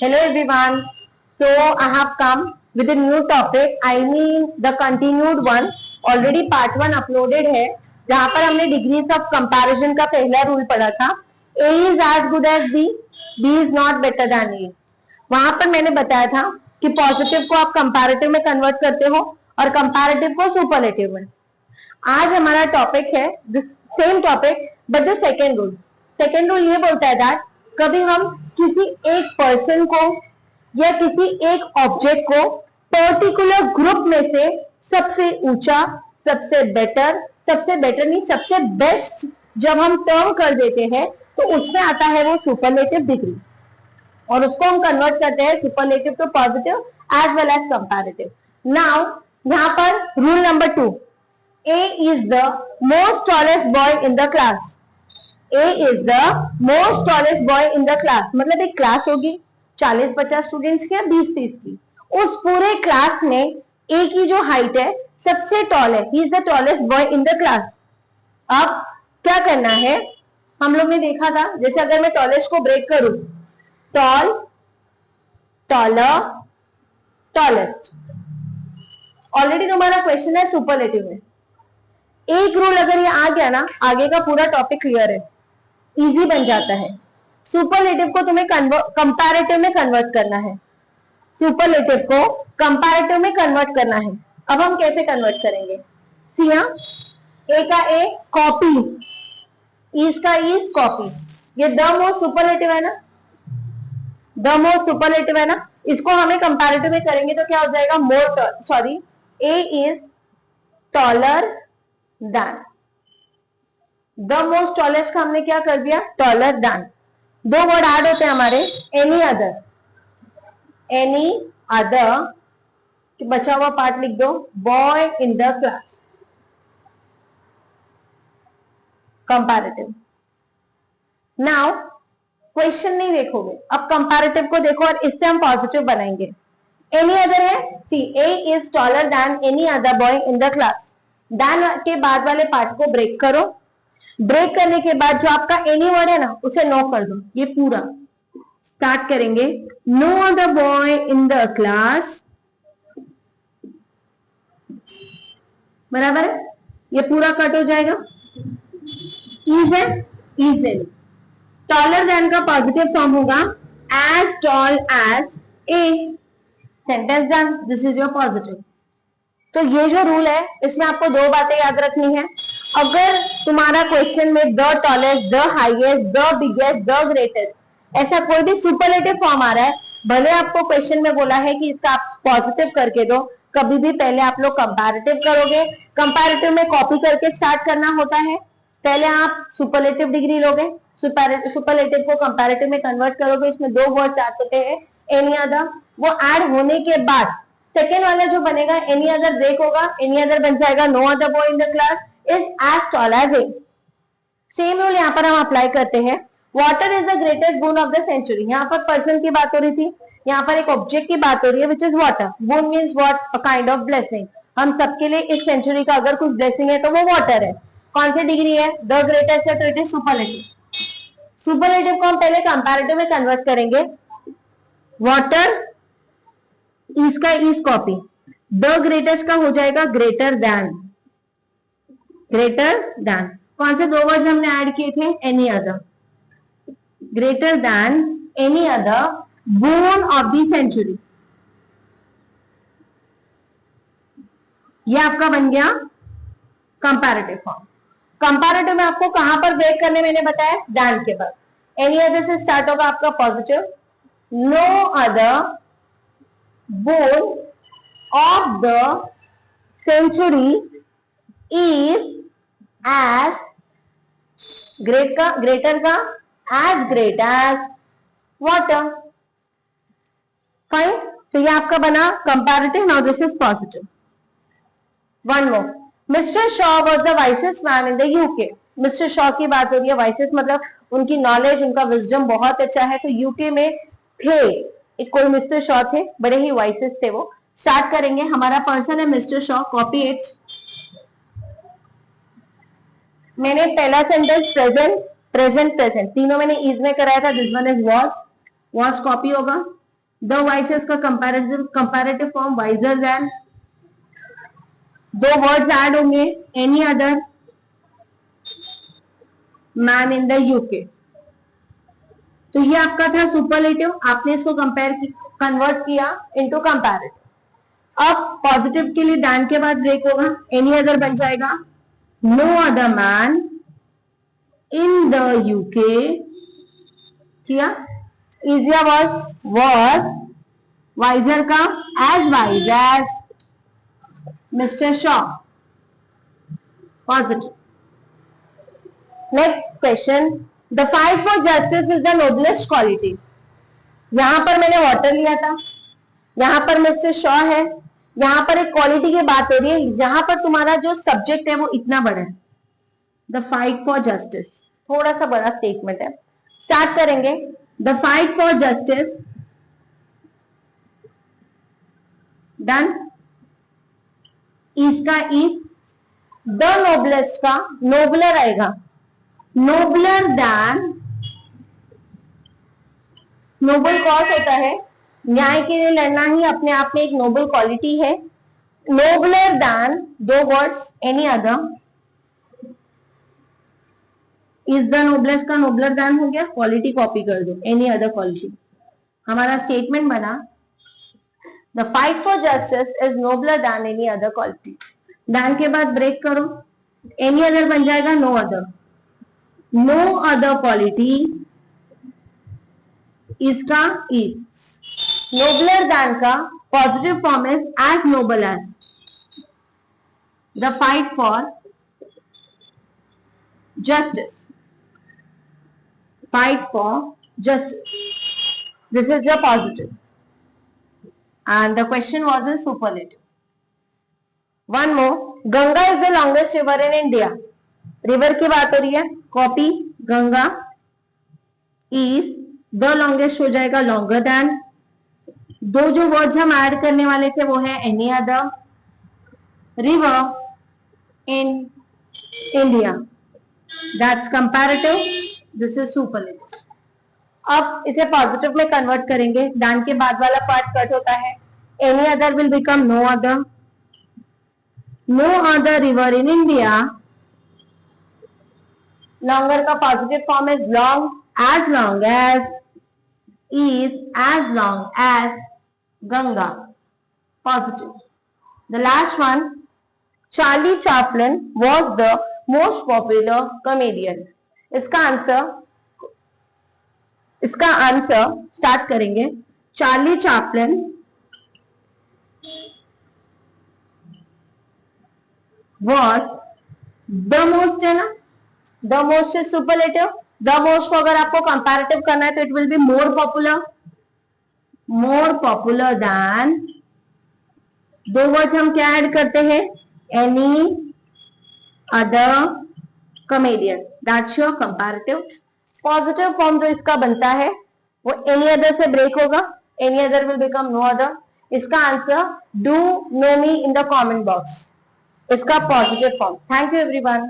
Hello everyone. So I have come with a new topic. I mean the continued one. Already part 1 uploaded है जहाँ पर हमने degrees of comparison का पहला rule पढ़ा था. A is as good as B, B is not better than A. वहां पर मैंने बताया था कि पॉजिटिव को आप कंपैरेटिव में कन्वर्ट करते हो और कंपैरेटिव को सुपरलेटिव में. आज हमारा टॉपिक है same topic but the second rule. Second rule ये बोलता है दैट कभी हम किसी एक पर्सन को या किसी एक ऑब्जेक्ट को पर्टिकुलर ग्रुप में से सबसे ऊंचा, सबसे बेटर नहीं, सबसे बेस्ट जब हम टर्म कर देते हैं तो उसमें आता है वो सुपरलेटिव डिग्री और उसको हम कन्वर्ट करते हैं superlative to positive as well as comparative. Now यहां पर rule number 2, A is the most tallest boy in the class. A is the most tallest boy in the class. मतलब एक class होगी 40-50 स्टूडेंट्स की या 20-30 की. उस पूरे क्लास में A की जो हाइट है सबसे टॉल है. He is the tallest boy in the class. अब क्या करना है, हम लोग ने देखा था जैसे अगर मैं टॉलेस्ट को ब्रेक करूं, टॉल, टॉलर, टॉलेस्ट. ऑलरेडी तुम्हारा क्वेश्चन है सुपरलेटिव में. एक रूल अगर ये आ गया ना, आगे का पूरा टॉपिक क्लियर है, इजी बन जाता है. सुपरलेटिव को तुम्हें कंपैरेटिव में कन्वर्ट करना है. सुपरलेटिव को कंपैरेटिव में कन्वर्ट करना है. अब हम कैसे कन्वर्ट करेंगे? सिया ए का ए कॉपी, ईज का ईज कॉपी. ये द मोस्ट सुपरलेटिव है ना, द मोस्ट सुपरलेटिव है ना. इसको हमें कंपैरेटिव में करेंगे तो क्या हो जाएगा? More, sorry, A is taller than. The most tallest का हमने क्या कर दिया? Taller than. दो वर्ड ऐड होते हैं हमारे, एनी अदर. एनी अदर बचा हुआ पार्ट लिख दो, boy in the class. Comparative. Now question नहीं देखोगे, अब कंपैरेटिव को देखो और इससे हम पॉजिटिव बनाएंगे. एनी अदर है, see A is taller than any other boy in the class. Then के बाद वाले पार्ट को ब्रेक करो. ब्रेक करने के बाद जो आपका एनी वर्ड है ना उसे नो कर दो. ये पूरा स्टार्ट करेंगे, no other boy in the class. बराबर है, ये पूरा कट हो जाएगा. इज है, इज एनी. टॉलर देन का पॉजिटिव फॉर्म होगा as tall as A. Sentence done. This is your positive. तो ये जो रूल है इसमें आपको दो बातें याद रखनी है. अगर तुम्हारा क्वेश्चन में the tallest, the highest, the biggest, the greatest ऐसा कोई भी सुपरलेटिव फॉर्म आ रहा है, भले आपको क्वेश्चन में बोला है कि इसका आप पॉजिटिव करके दो, कभी भी पहले आप लोग कंपैरेटिव करोगे. कंपैरेटिव में कॉपी करके स्टार्ट करना होता है. पहले आप सुपरलेटिव डिग्री लोगे, सुपरलेटिव को कंपैरेटिव में कन्वर्ट करोगे. इसमें दो वर्ड ऐड होते हैं, एनी अदर. वो ऐड होने के बाद सेकेंड वाला जो बनेगा एनी अदर ब्रेक होगा, एनी अदर बन जाएगा no other boy in the class is as tall as A. Same rule यहाँ पर हम अप्लाई करते हैं. Water is the greatest boon of the century. यहाँ पर पर्सन की बात हो रही थी, यहाँ पर एक ऑब्जेक्ट की बात हो रही है which is water. Boon means what? A kind of blessing. हम सबके लिए इस सेंचुरी का अगर कुछ ब्लेसिंग है तो वो वाटर है. कौन सी डिग्री है? द ग्रेटेस्ट है तो इट इज सुपरलेटिव. सुपरलेटिव को हम पहले कंपैरेटिव में कन्वर्ट करेंगे. वाटर, इसका इज कॉपी. द ग्रेटेस्ट का हो जाएगा ग्रेटर देन. Greater than. कौन से दो वर्ड्स हमने ऐड किए थे? Any other. Greater than any other boon of the century. ये आपका बन गया कंपैरेटिव फॉर्म. कंपैरेटिव में आपको कहां पर ब्रेक करने मैंने बताया? देन के बाद. एनी अदर से स्टार्ट होगा आपका positive. No other bone of the century is as greater का as great as water. Fine. तो ये आपका बना comparative. Now this is positive. One more. Mister Shaw was the wisest man in the UK. Mister Shaw की बात हो रही है. वाइसेस्ट मतलब उनकी नॉलेज, उनका विजडम बहुत अच्छा है. तो यूके में थे एक कोई मिस्टर शॉ थे, बड़े ही वाइसेस थे वो. स्टार्ट करेंगे. हमारा पर्सन है मिस्टर शॉ. Copy it. मैंने पहला सेंटेंस प्रेजेंट, प्रेजेंट, प्रेजेंट तीनों मैंने इज में कराया था. This one is was. Was copy होगा. द वाइसेस का कंपैरेटिव फॉर्म वाइजर देन, दो वर्ड्स ऐड होंगे, any other man in the UK. तो ये आपका था सुपरलेटिव, आपने इसको कन्वर्ट किया इनटू कंपैरेटिव। अब पॉजिटिव के लिए दैन के बाद ब्रेक होगा, एनी अदर बन जाएगा no other man in the UK. किया इजिया वॉज वाइजर का as wise as mister Shaw, positive. Next question, the fight for justice is the noblest quality. यहां पर मैंने वाटर लिया था, यहां पर मिस्टर शॉ है, यहां पर एक क्वालिटी की बात हो रही है, जहां पर तुम्हारा जो सब्जेक्ट है वो इतना बड़ा है, द फाइट फॉर जस्टिस, थोड़ा सा बड़ा स्टेटमेंट है। स्टार्ट करेंगे, the fight for justice, done, इसका इज, द नोबलेस्ट का नोबलर आएगा, नोबलर दैन, नोबल कॉज होता है, न्याय के लिए लड़ना ही अपने आप में एक नोबल क्वालिटी है। नोबलर दैन, दो words, any other, is the noblest का नोबलर दैन हो गया, क्वालिटी कॉपी कर दो, एनी अदर क्वालिटी। हमारा स्टेटमेंट बना, the fight for justice is nobler than any other quality. Than के बाद ब्रेक करो, एनी अदर बन जाएगा no other, no other quality, इसका इज, नोबलर दैन का positive form is as noble as, the fight for justice, fight for justice, this is the positive and the question was in superlative. One more, Ganga is the longest river in India, river की बात हो रही है, copy, Ganga is the longest हो जाएगा longer than, दो जो words हम ऐड करने वाले थे वो है any other, river in India, that's comparative, this is superlative. अब इसे पॉजिटिव में कन्वर्ट करेंगे, दैन के बाद वाला पार्ट कट होता है, any other will become no other, no other river in India, longer का positive form is long as, is as long as Ganga, positive. The last one, Charlie Chaplin was the most popular comedian. इसका answer start करेंगे, Charlie Chaplin was the most, है ना, the most is superlative, the most को अगर आपको comparative करना है तो it will be more popular than, दो वर्ड्स हम क्या ऐड करते हैं, any other comedian, that's your comparative. Positive form जो इसका बनता है वो एनी अदर से ब्रेक होगा, any other will become no other. इसका answer do know me in the comment box, इसका positive form. Thank you everyone.